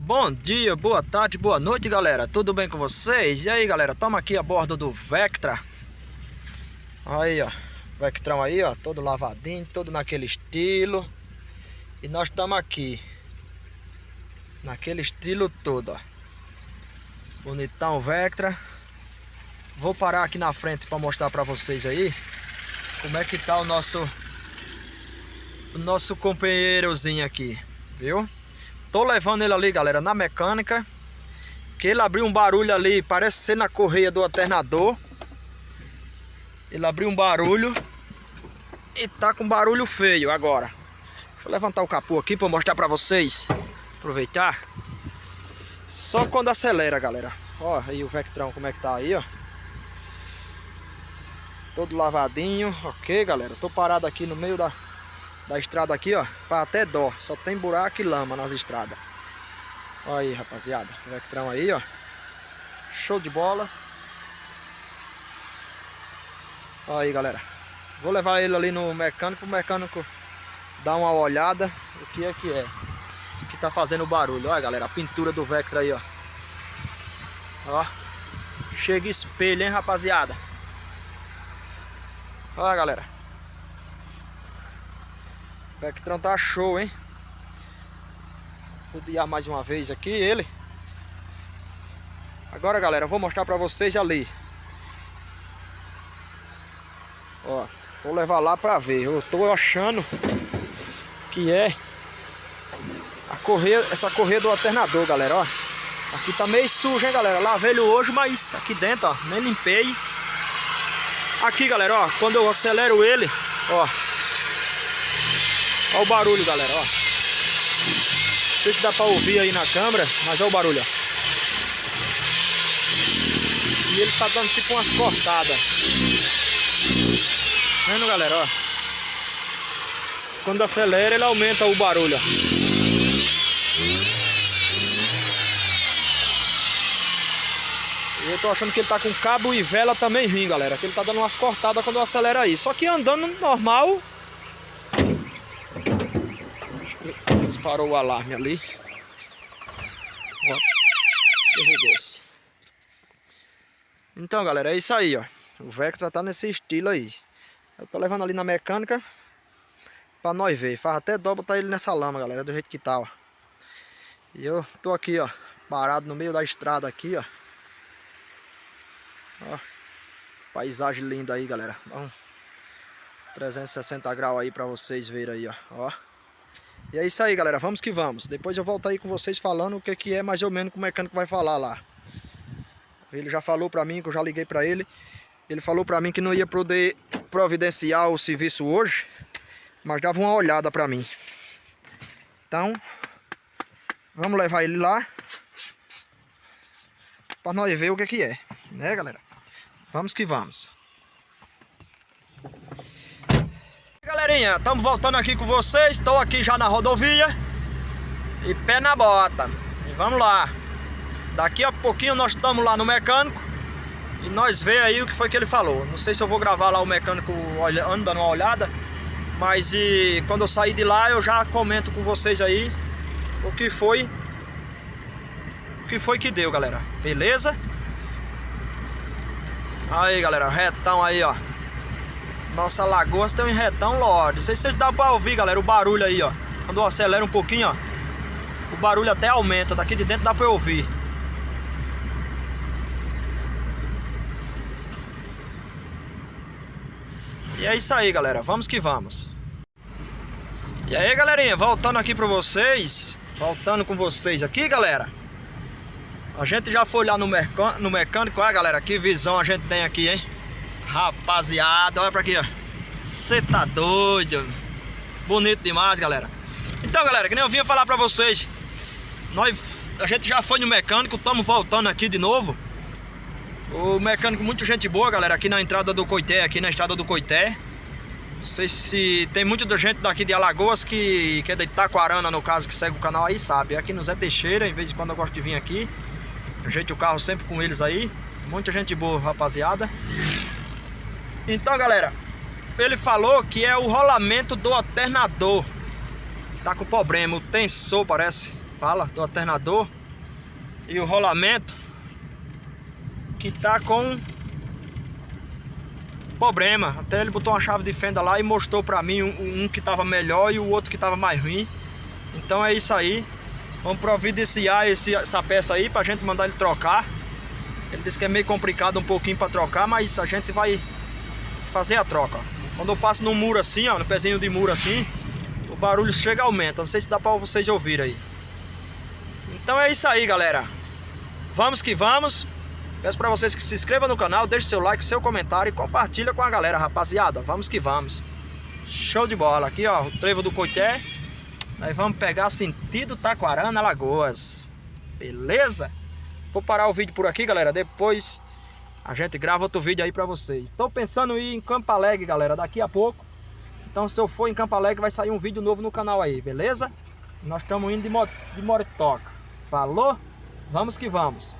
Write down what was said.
Bom dia, boa tarde, boa noite, galera. Tudo bem com vocês? E aí, galera, estamos aqui a bordo do Vectra. Aí, ó, Vectrão aí, ó, todo lavadinho, todo naquele estilo. E nós estamos aqui naquele estilo todo, ó. Bonitão o Vectra. Vou parar aqui na frente para mostrar para vocês aí como é que tá o nosso companheirozinho aqui, viu? Tô levando ele ali, galera, na mecânica. Que ele abriu um barulho ali, parece ser na correia do alternador. Ele abriu um barulho e tá com barulho feio agora. Deixa eu levantar o capô aqui para mostrar para vocês. Aproveitar. Só quando acelera, galera. Ó, aí o Vectrão como é que tá aí, ó. Todo lavadinho, ok, galera. Tô parado aqui no meio da estrada aqui, ó. Faz até dó, só tem buraco e lama nas estradas. Olha aí, rapaziada, o Vectrão aí, ó. Show de bola. Olha aí, galera. Vou levar ele ali no mecânico, o mecânico dar uma olhada o que é que tá fazendo barulho. Olha, galera, a pintura do Vectra aí, ó. Ó, chega espelho, hein, rapaziada. Olha, galera, o Vectrão tá show, hein? Rodear mais uma vez aqui ele. Agora, galera, eu vou mostrar pra vocês ali. Ó, vou levar lá pra ver. Eu tô achando que é a correia, essa correia do alternador, galera, ó. Aqui tá meio sujo, hein, galera. Lavei ele hoje, mas aqui dentro, ó, nem limpei. Aqui, galera, ó, quando eu acelero ele, ó. Olha o barulho, galera, ó. Não sei se dá pra ouvir aí na câmera, mas olha o barulho, ó. E ele tá dando tipo umas cortadas. Vendo, galera, ó. Quando acelera, ele aumenta o barulho, ó. Eu tô achando que ele tá com cabo e vela também ruim, galera. Que ele tá dando umas cortadas quando eu acelero aí. Só que andando normal... Disparou o alarme ali. Ó, derrubou-se. Então, galera, é isso aí, ó. O Vectra tá nesse estilo aí. Eu tô levando ali na mecânica pra nós ver. Faz até dó botar ele nessa lama, galera, do jeito que tá, ó. E eu tô aqui, ó, parado no meio da estrada aqui, ó. Ó, paisagem linda aí, galera. Dá um 360 graus aí pra vocês verem aí, ó. E é isso aí, galera, vamos que vamos. Depois eu volto aí com vocês falando o que é mais ou menos que o mecânico vai falar lá. Ele já falou pra mim, que eu já liguei pra ele. Ele falou pra mim que não ia poder providenciar o serviço hoje, mas dava uma olhada pra mim. Então, vamos levar ele lá pra nós ver o que é, né, galera? Vamos que vamos. Galerinha, estamos voltando aqui com vocês. Estou aqui já na rodovia e pé na bota. E vamos lá. Daqui a pouquinho nós estamos lá no mecânico e nós vê aí o que foi que ele falou. Não sei se eu vou gravar lá o mecânico olhando, dando uma olhada, mas quando eu sair de lá eu já comento com vocês aí o que foi que deu, galera. Beleza? Aí, galera, retão aí, ó. Nossa lagoa tem um retão, Lorde. Não sei se vocês dá pra ouvir, galera, o barulho aí, ó. Quando eu acelero um pouquinho, ó, o barulho até aumenta. Daqui de dentro dá pra ouvir. E é isso aí, galera. Vamos que vamos. E aí, galerinha, voltando aqui pra vocês. Voltando com vocês aqui, galera. A gente já foi lá no mecânico. Olha, galera, que visão a gente tem aqui, hein? Rapaziada, olha pra aqui, ó. Você tá doido. Bonito demais, galera. Então, galera, que nem eu vinha falar pra vocês, a gente já foi no mecânico. Estamos voltando aqui de novo. O mecânico, muito gente boa, galera. Aqui na entrada do Coité, aqui na estrada do Coité. Não sei se tem muita gente daqui de Alagoas que é de Itaquarana, no caso, que segue o canal aí, sabe. Aqui no Zé Teixeira, em vez de quando eu gosto de vir aqui. Ajeito o carro sempre com eles aí. Muita gente boa, rapaziada. Então, galera, ele falou que é o rolamento do alternador. Tá com problema, o tensor parece. fala, do alternador. E o rolamento que tá com problema. Até ele botou uma chave de fenda lá e mostrou pra mim um que tava melhor e o outro que tava mais ruim. Então é isso aí. Vamos providenciar essa peça aí pra gente mandar ele trocar. Ele disse que é meio complicado um pouquinho pra trocar, mas a gente vai fazer a troca. Quando eu passo no muro assim, ó, no pezinho de muro assim, o barulho chega e aumenta. Não sei se dá pra vocês ouvirem aí. Então é isso aí, galera. Vamos que vamos. Peço pra vocês que se inscrevam no canal, deixe seu like, seu comentário e compartilha com a galera, rapaziada. Vamos que vamos. Show de bola. Aqui, ó, o trevo do Coité. Nós vamos pegar sentido Taquarana, Alagoas. Beleza? Vou parar o vídeo por aqui, galera. Depois a gente grava outro vídeo aí pra vocês. Estou pensando em ir em Campo Alegre, galera, daqui a pouco. Então se eu for em Campo Alegre vai sair um vídeo novo no canal aí, beleza? Nós estamos indo de motoca. Falou? Vamos que vamos.